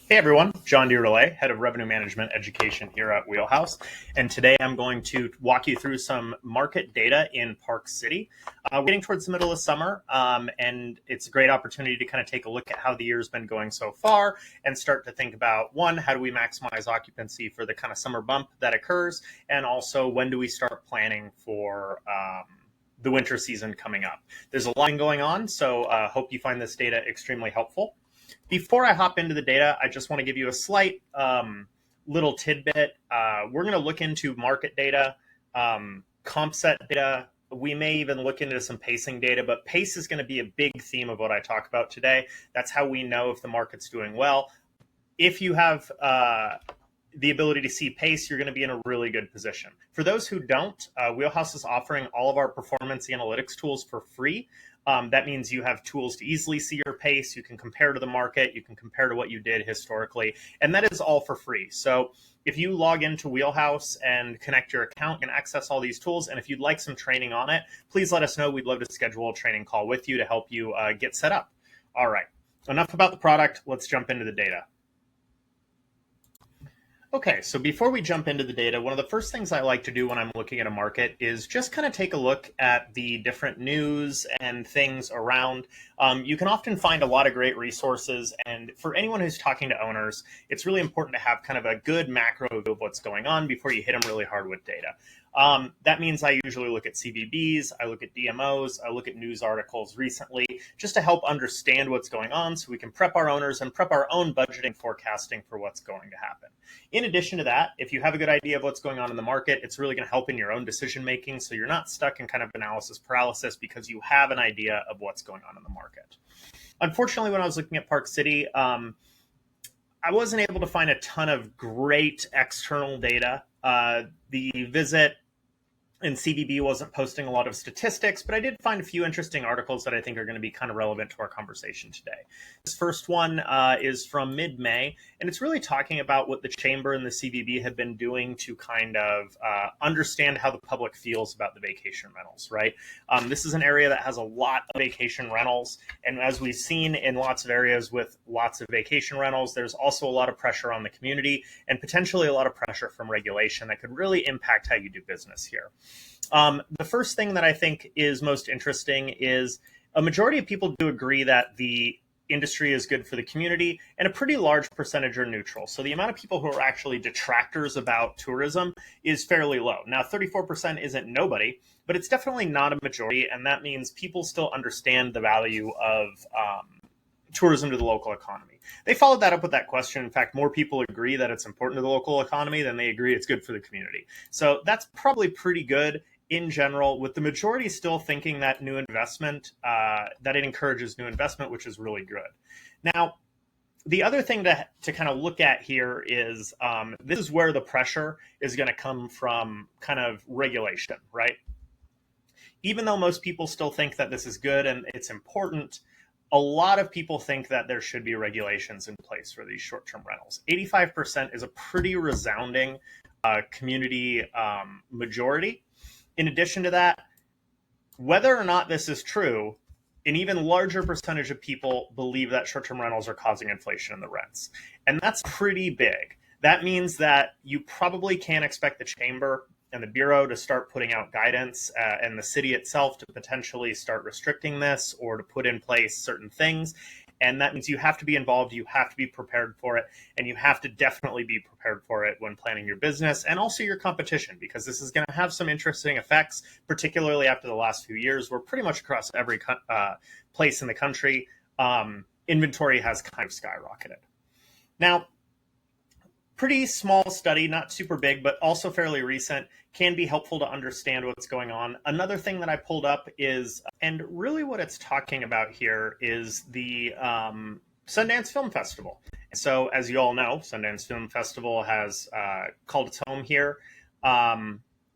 Hey everyone, John deRoulet, Head of Revenue Management Education here at Wheelhouse. And today I'm going to walk you through some market data in Park City. We're getting towards the middle of summer, and it's a great opportunity to kind of take a look at how the year's been going so far and start to think about, one, how do we maximize occupancy for the kind of summer bump that occurs? And also, when do we start planning for the winter season coming up? There's a lot going on, so hope you find this data extremely helpful. Before I hop into the data, I just want to give you a slight little tidbit. We're going to look into market data, comp set data. We may even look into some pacing data, but pace is going to be a big theme of what I talk about today. That's how we know if the market's doing well. If you have the ability to see pace, you're going to be in a really good position. For those who don't, Wheelhouse is offering all of our performance analytics tools for free. That means you have tools to easily see your pace. You can compare to the market. You can compare to what you did historically. And that is all for free. So if you log into Wheelhouse and connect your account, you can access all these tools. And if you'd like some training on it, please let us know. We'd love to schedule a training call with you to help you get set up. All right. Enough about the product. Let's jump into the data. Okay, so before we jump into the data, one of the first things I like to do when I'm looking at a market is just kind of take a look at the different news and things around. You can often find a lot of great resources, and for anyone who's talking to owners, it's really important to have kind of a good macro view of what's going on before you hit them really hard with data. That means I usually look at CVBs, I look at DMOs, I look at news articles recently, just to help understand what's going on so we can prep our owners and prep our own budgeting forecasting for what's going to happen. In addition to that, if you have a good idea of what's going on in the market, it's really going to help in your own decision making, so you're not stuck in kind of analysis paralysis because you have an idea of what's going on in the market. Unfortunately, when I was looking at Park City, I wasn't able to find a ton of great external data. The visit and CVB wasn't posting a lot of statistics, but I did find a few interesting articles that I think are going to be kind of relevant to our conversation today. This first one is from mid-May, and it's really talking about what the Chamber and the CVB have been doing to kind of understand how the public feels about the vacation rentals, right? This is an area that has a lot of vacation rentals, and as we've seen in lots of areas with lots of vacation rentals, there's also a lot of pressure on the community and potentially a lot of pressure from regulation that could really impact how you do business here. The first thing that I think is most interesting is a majority of people do agree that the industry is good for the community, and a pretty large percentage are neutral. So the amount of people who are actually detractors about tourism is fairly low. Now, 34% isn't nobody, but it's definitely not a majority, and that means people still understand the value of tourism to the local economy. They followed that up with that question. In fact, more people agree that it's important to the local economy than they agree it's good for the community. So that's probably pretty good in general, with the majority still thinking that new investment, that it encourages new investment, which is really good. Now, the other thing to kind of look at here is this is where the pressure is going to come from, kind of regulation, right? Even though most people still think that this is good and it's important, a lot of people think that there should be regulations in place for these short-term rentals. 85% is a pretty resounding community majority. In addition to that, whether or not this is true, an even larger percentage of people believe that short-term rentals are causing inflation in the rents. And that's pretty big. That means that you probably can't expect the Chamber and the Bureau to start putting out guidance and the city itself to potentially start restricting this or to put in place certain things. And that means you have to be involved, you have to be prepared for it, and you have to definitely be prepared for it when planning your business and also your competition, because this is going to have some interesting effects, particularly after the last few years, where pretty much across every place in the country, inventory has kind of skyrocketed. Now, pretty small study, not super big, but also fairly recent, can be helpful to understand what's going on. Another thing that I pulled up is, and really what it's talking about here is the Sundance Film Festival. So as you all know, Sundance Film Festival has called its home here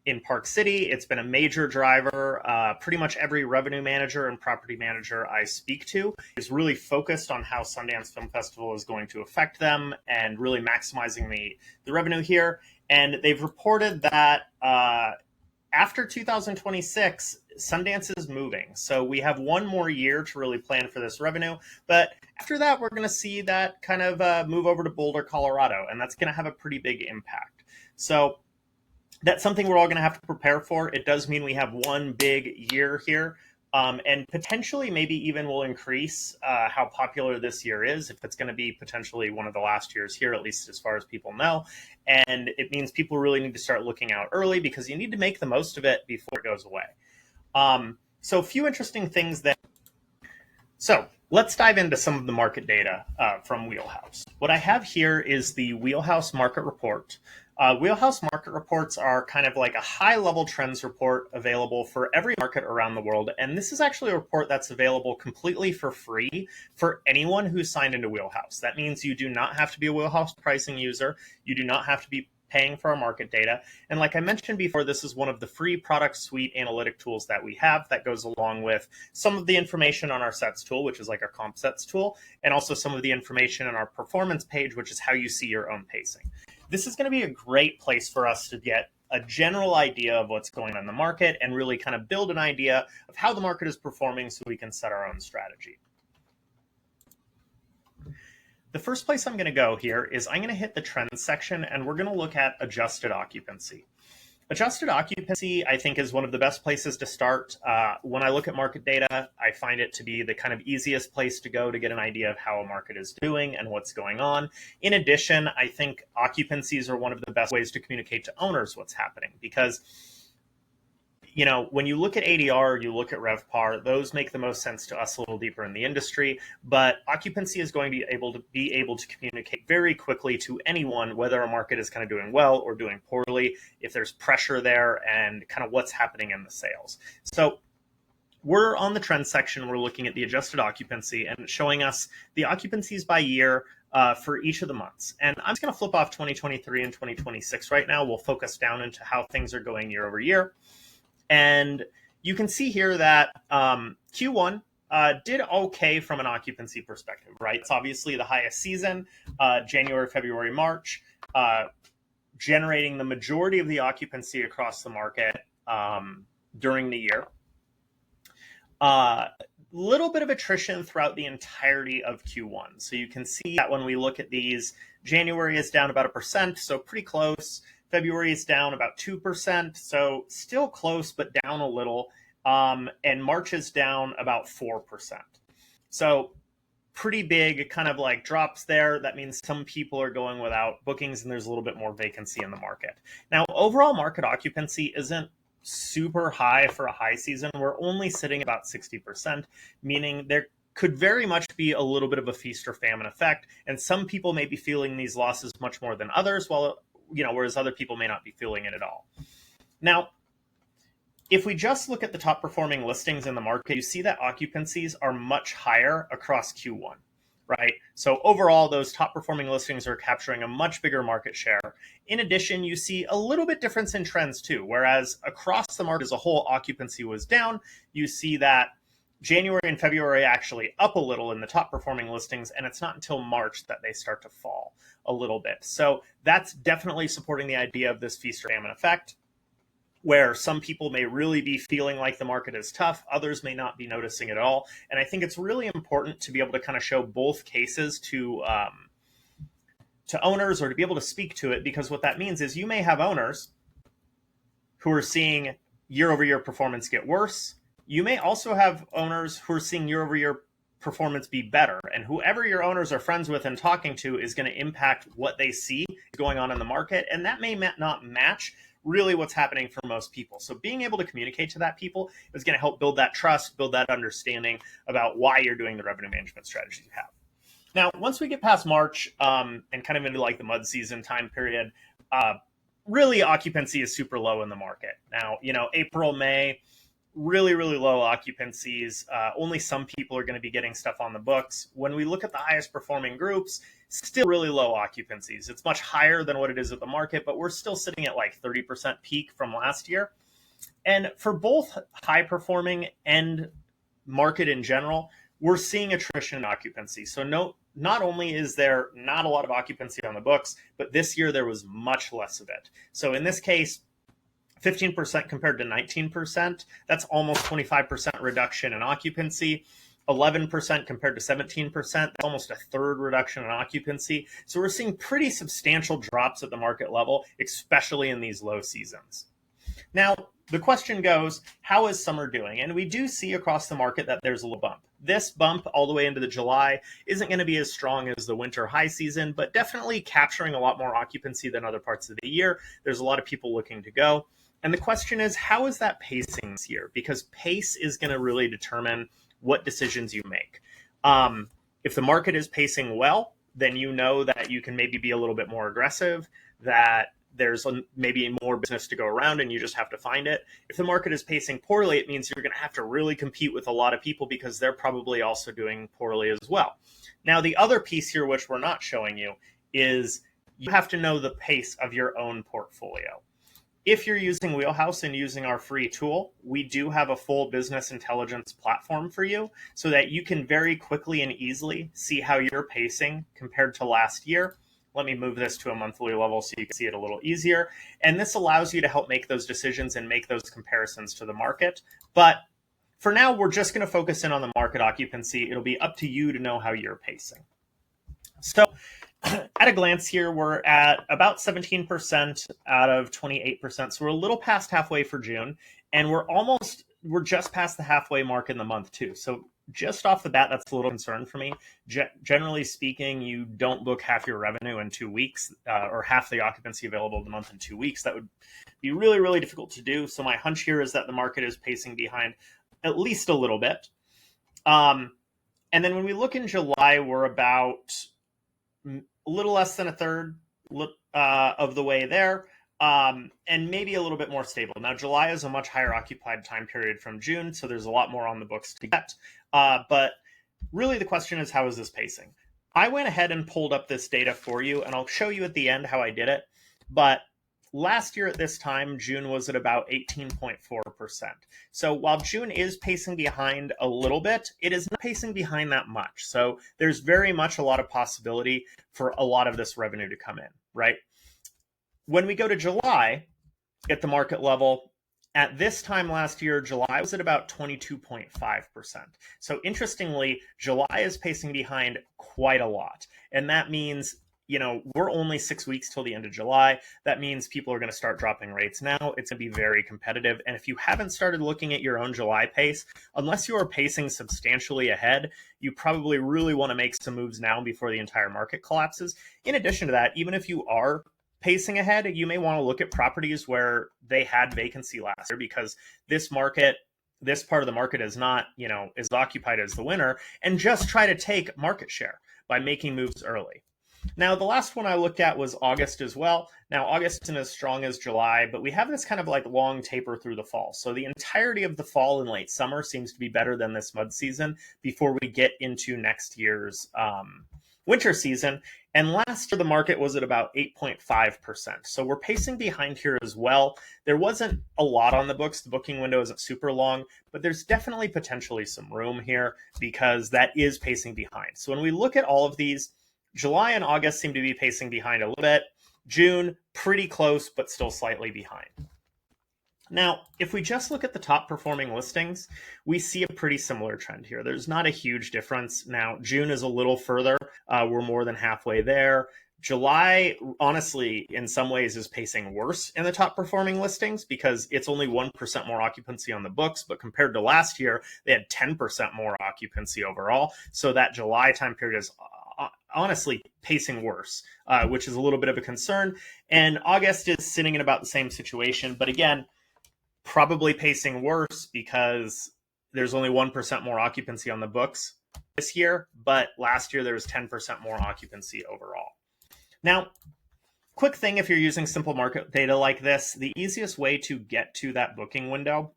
in Park City. It's been a major driver. Pretty much every revenue manager and property manager I speak to is really focused on how Sundance Film Festival is going to affect them and really maximizing the revenue here. And they've reported that after 2026, Sundance is moving. So we have one more year to really plan for this revenue. But after that, we're going to see that kind of move over to Boulder, Colorado, and that's going to have a pretty big impact. So that's something we're all going to have to prepare for. It does mean we have one big year here. And potentially maybe even will increase how popular this year is, if it's going to be potentially one of the last years here, at least as far as people know. And it means people really need to start looking out early, because you need to make the most of it before it goes away. So a few interesting things that... So let's dive into some of the market data from Wheelhouse. What I have here is the Wheelhouse market report. Wheelhouse market reports are kind of like a high-level trends report available for every market around the world. And this is actually a report that's available completely for free for anyone who's signed into Wheelhouse. That means you do not have to be a Wheelhouse pricing user. You do not have to be paying for our market data. And like I mentioned before, this is one of the free product suite analytic tools that we have that goes along with some of the information on our sets tool, which is like our comp sets tool, and also some of the information on our performance page, which is how you see your own pacing. This is going to be a great place for us to get a general idea of what's going on in the market and really kind of build an idea of how the market is performing so we can set our own strategy. The first place I'm going to go here is I'm going to hit the trends section, and we're going to look at adjusted occupancy. Adjusted occupancy, I think, is one of the best places to start. When I look at market data, I find it to be the kind of easiest place to go to get an idea of how a market is doing and what's going on. In addition, I think occupancies are one of the best ways to communicate to owners what's happening, because you know, when you look at ADR, you look at RevPAR, those make the most sense to us a little deeper in the industry, but occupancy is going to be able to communicate very quickly to anyone whether a market is kind of doing well or doing poorly, if there's pressure there, and kind of what's happening in the sales. So we're on the trend section. We're looking at the adjusted occupancy, and it's showing us the occupancies by year for each of the months. And I'm just going to flip off 2023 and 2026 right now. We'll focus down into how things are going year over year. And you can see here that Q1 did okay from an occupancy perspective, right? It's obviously the highest season, January, February, March, generating the majority of the occupancy across the market during the year. Little bit of attrition throughout the entirety of Q1. So you can see that when we look at these, January is down about 1%, so pretty close. February is down about 2%, so still close, but down a little. And March is down about 4%. So pretty big kind of like drops there. That means some people are going without bookings, and there's a little bit more vacancy in the market. Now, overall market occupancy isn't super high for a high season. We're only sitting about 60%, meaning there could very much be a little bit of a feast or famine effect. And some people may be feeling these losses much more than others, whereas other people may not be feeling it at all. Now, if we just look at the top performing listings in the market, you see that occupancies are much higher across Q1, right? So overall, those top performing listings are capturing a much bigger market share. In addition, you see a little bit difference in trends too. Whereas across the market as a whole, occupancy was down, you see that January and February actually up a little in the top performing listings, and it's not until March that they start to fall a little bit. So that's definitely supporting the idea of this feast or famine effect, where some people may really be feeling like the market is tough, others may not be noticing it at all. And I think it's really important to be able to kind of show both cases to owners, or to be able to speak to it, because what that means is you may have owners who are seeing year-over-year performance get worse. You may also have owners who are seeing year-over-year performance be better. And whoever your owners are friends with and talking to is going to impact what they see going on in the market. And that may not match really what's happening for most people. So being able to communicate to that people is going to help build that trust, build that understanding about why you're doing the revenue management strategies you have. Now, once we get past March and kind of into like the mud season time period, really occupancy is super low in the market. Now, April, May, really, really low occupancies. Only some people are going to be getting stuff on the books. When we look at the highest performing groups, still really low occupancies. It's much higher than what it is at the market, but we're still sitting at like 30% peak from last year. And for both high performing and market in general, we're seeing attrition in occupancy. So not only is there not a lot of occupancy on the books, but this year there was much less of it. So in this case, 15% compared to 19%. That's almost 25% reduction in occupancy. 11% compared to 17%. That's almost a third reduction in occupancy. So we're seeing pretty substantial drops at the market level, especially in these low seasons. Now, the question goes, how is summer doing? And we do see across the market that there's a little bump. This bump all the way into the July isn't going to be as strong as the winter high season, but definitely capturing a lot more occupancy than other parts of the year. There's a lot of people looking to go. And the question is, how is that pacing this year? Because pace is going to really determine what decisions you make. If the market is pacing well, then you know that you can maybe be a little bit more aggressive, that there's maybe more business to go around and you just have to find it. If the market is pacing poorly, it means you're going to have to really compete with a lot of people because they're probably also doing poorly as well. Now, the other piece here, which we're not showing you, is you have to know the pace of your own portfolio. If you're using Wheelhouse and using our free tool, we do have a full business intelligence platform for you so that you can very quickly and easily see how you're pacing compared to last year. Let me move this to a monthly level so you can see it a little easier. And this allows you to help make those decisions and make those comparisons to the market. But for now, we're just going to focus in on the market occupancy. It'll be up to you to know how you're pacing. So at a glance here, we're at about 17% out of 28%. So we're a little past halfway for June, and we're just past the halfway mark in the month too. So just off the bat, that's a little concern for me. Generally speaking, you don't book half your revenue in 2 weeks or half the occupancy available in the month in 2 weeks. That would be really, really difficult to do. So my hunch here is that the market is pacing behind at least a little bit. And then when we look in July, we're about a little less than a third of the way there. And maybe a little bit more stable. Now, July is a much higher occupied time period from June, so there's a lot more on the books to get. But really the question is, how is this pacing? I went ahead and pulled up this data for you, and I'll show you at the end how I did it. But last year at this time, June was at about 18.4%. So while June is pacing behind a little bit, it is not pacing behind that much. So there's very much a lot of possibility for a lot of this revenue to come in, right? When we go to July at the market level, at this time last year, July was at about 22.5%. So interestingly, July is pacing behind quite a lot. And that means, we're only 6 weeks till the end of July. That means people are going to start dropping rates now. It's going to be very competitive. And if you haven't started looking at your own July pace, unless you are pacing substantially ahead, you probably really want to make some moves now before the entire market collapses. In addition to that, even if you are pacing ahead, you may want to look at properties where they had vacancy last year, because this part of the market is not, as occupied as the winter, and just try to take market share by making moves early. Now, the last one I looked at was August as well. Now, August isn't as strong as July, but we have this kind of like long taper through the fall. So the entirety of the fall and late summer seems to be better than this mud season before we get into next year's winter season. And last year, the market was at about 8.5%. So we're pacing behind here as well. There wasn't a lot on the books. The booking window isn't super long, but there's definitely potentially some room here because that is pacing behind. So when we look at all of these, July and August seem to be pacing behind a little bit. June, pretty close, but still slightly behind. Now, if we just look at the top performing listings, we see a pretty similar trend here. There's not a huge difference. Now, June is a little further. We're more than halfway there. July, honestly, in some ways is pacing worse in the top performing listings because it's only 1% more occupancy on the books, but compared to last year, they had 10% more occupancy overall. So that July time period is honestly pacing worse, which is a little bit of a concern. And August is sitting in about the same situation, but again, probably pacing worse because there's only 1% more occupancy on the books this year, but last year there was 10% more occupancy overall. Now, quick thing, if you're using simple market data like this, the easiest way to get to that booking window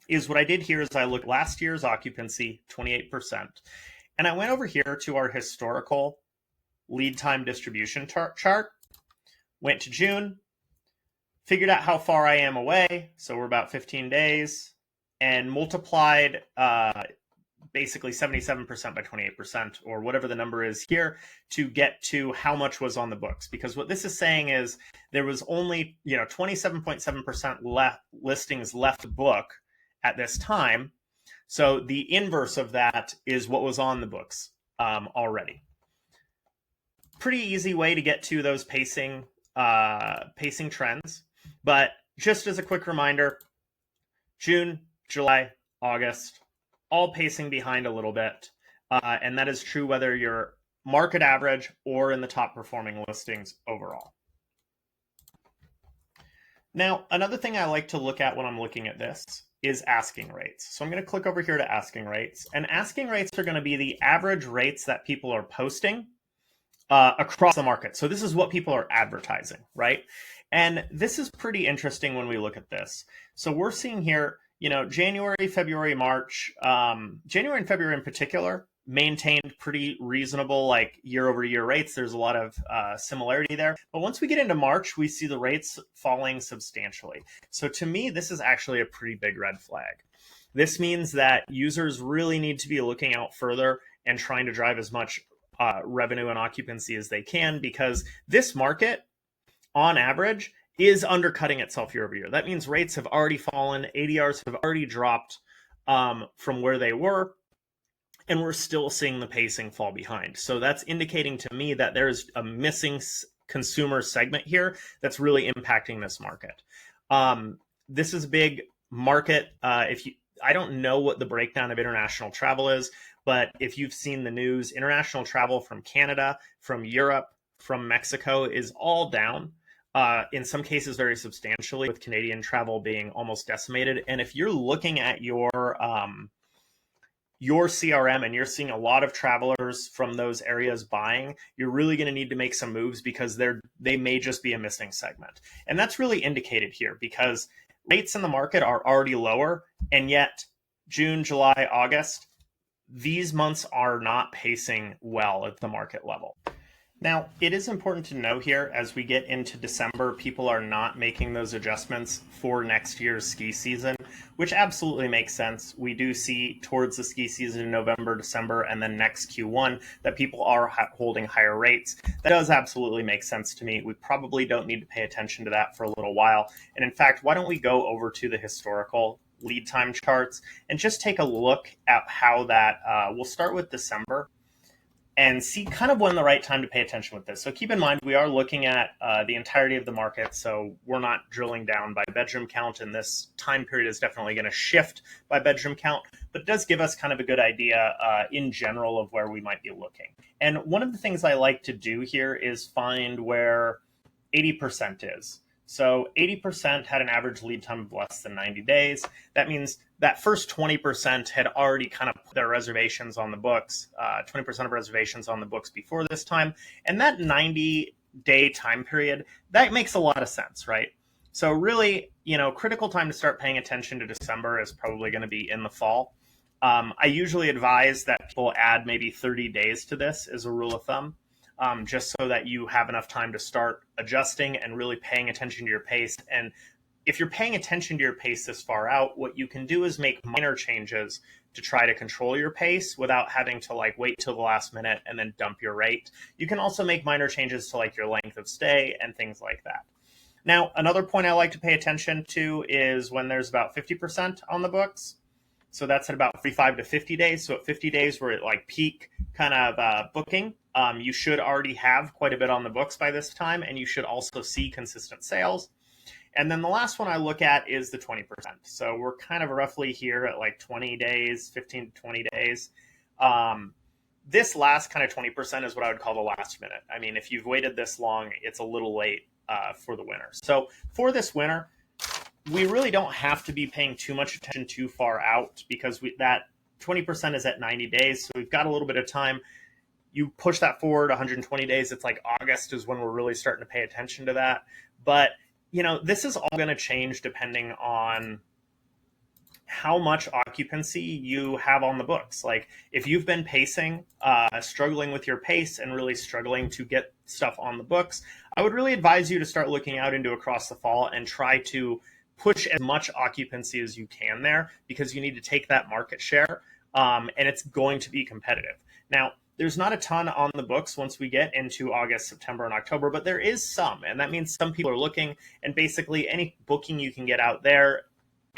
is what I did here is I looked last year's occupancy, 28%, and I went over here to our historical lead time distribution chart, went to June, figured out how far I am away, so we're about 15 days, and multiplied basically 77% by 28%, or whatever the number is here, to get to how much was on the books. Because what this is saying is there was only 27.7% listings left book at this time. So the inverse of that is what was on the books already. Pretty easy way to get to those pacing trends. But just as a quick reminder, June, July, August, all pacing behind a little bit. And that is true whether you're market average or in the top performing listings overall. Now, another thing I like to look at when I'm looking at this is asking rates. So I'm going to click over here to asking rates. And asking rates are going to be the average rates that people are posting across the market. So this is what people are advertising, right? And this is pretty interesting when we look at this. So we're seeing here, January, February, March, January and February in particular maintained pretty reasonable like year over year rates. There's a lot of similarity there. But once we get into March, we see the rates falling substantially. So to me, this is actually a pretty big red flag. This means that users really need to be looking out further and trying to drive as much revenue and occupancy as they can, because this market on average is undercutting itself year over year. That means rates have already fallen, ADRs have already dropped from where they were, and we're still seeing the pacing fall behind. So that's indicating to me that there's a missing consumer segment here that's really impacting this market. This is a big market. I don't know what the breakdown of international travel is, but if you've seen the news, international travel from Canada, from Europe, from Mexico is all down. In some cases, very substantially, with Canadian travel being almost decimated. And if you're looking at your CRM and you're seeing a lot of travelers from those areas buying, you're really going to need to make some moves, because they may just be a missing segment. And that's really indicated here, because rates in the market are already lower, and yet June, July, August, these months are not pacing well at the market level. Now, it is important to know here, as we get into December, people are not making those adjustments for next year's ski season, which absolutely makes sense. We do see towards the ski season in November, December, and then next Q1 that people are holding higher rates. That does absolutely make sense to me. We probably don't need to pay attention to that for a little while. And in fact, why don't we go over to the historical lead time charts and just take a look at how that, we'll start with December, and see kind of when the right time to pay attention with this. So keep in mind, we are looking at the entirety of the market, so we're not drilling down by bedroom count, and this time period is definitely going to shift by bedroom count, but it does give us kind of a good idea in general of where we might be looking. And one of the things I like to do here is find where 80% is. So 80% had an average lead time of less than 90 days. That means that first 20% had already kind of put their reservations on the books, 20% of reservations on the books before this time. And that 90-day time period, that makes a lot of sense, right? So really, critical time to start paying attention to December is probably going to be in the fall. I usually advise that people add maybe 30 days to this as a rule of thumb. Just so that you have enough time to start adjusting and really paying attention to your pace. And if you're paying attention to your pace this far out, what you can do is make minor changes to try to control your pace without having to wait till the last minute and then dump your rate. You can also make minor changes to your length of stay and things like that. Now, another point I like to pay attention to is when there's about 50% on the books. So that's at about 45 to 50 days. So at 50 days, we're at peak kind of booking. You should already have quite a bit on the books by this time, and you should also see consistent sales. And then the last one I look at is the 20%. So we're kind of roughly here at 20 days, 15 to 20 days. This last kind of 20% is what I would call the last minute. I mean, if you've waited this long, it's a little late for the winter. So for this winter, we really don't have to be paying too much attention too far out, because that 20% is at 90 days. So we've got a little bit of time. You push that forward 120 days, it's August is when we're really starting to pay attention to that. But, this is all going to change depending on how much occupancy you have on the books. If you've been pacing, struggling with your pace and really struggling to get stuff on the books, I would really advise you to start looking out into across the fall and try to push as much occupancy as you can there, because you need to take that market share. and it's going to be competitive. Now, there's not a ton on the books once we get into August, September, and October, but there is some, and that means some people are looking, and basically any booking you can get out there,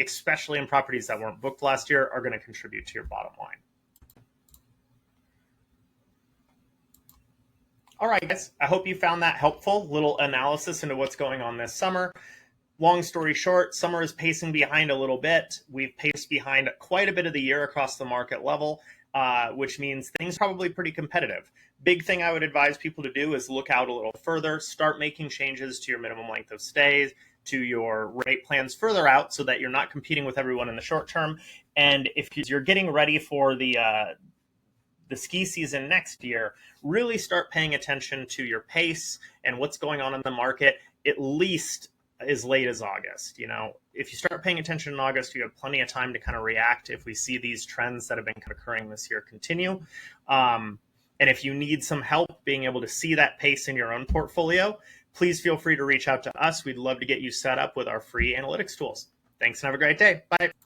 especially in properties that weren't booked last year, are going to contribute to your bottom line. All right, guys, I hope you found that helpful. Little analysis into what's going on this summer. Long story short, summer is pacing behind a little bit. We've paced behind quite a bit of the year across the market level, which means things are probably pretty competitive. Big thing I would advise people to do is look out a little further, start making changes to your minimum length of stays, to your rate plans further out so that you're not competing with everyone in the short term. And if you're getting ready for the ski season next year, really start paying attention to your pace and what's going on in the market, at least as late as August. You know, if you start paying attention in August, you have plenty of time to kind of react if we see these trends that have been occurring this year continue. And if you need some help being able to see that pace in your own portfolio, please feel free to reach out to us. We'd love to get you set up with our free analytics tools. Thanks and have a great day. Bye.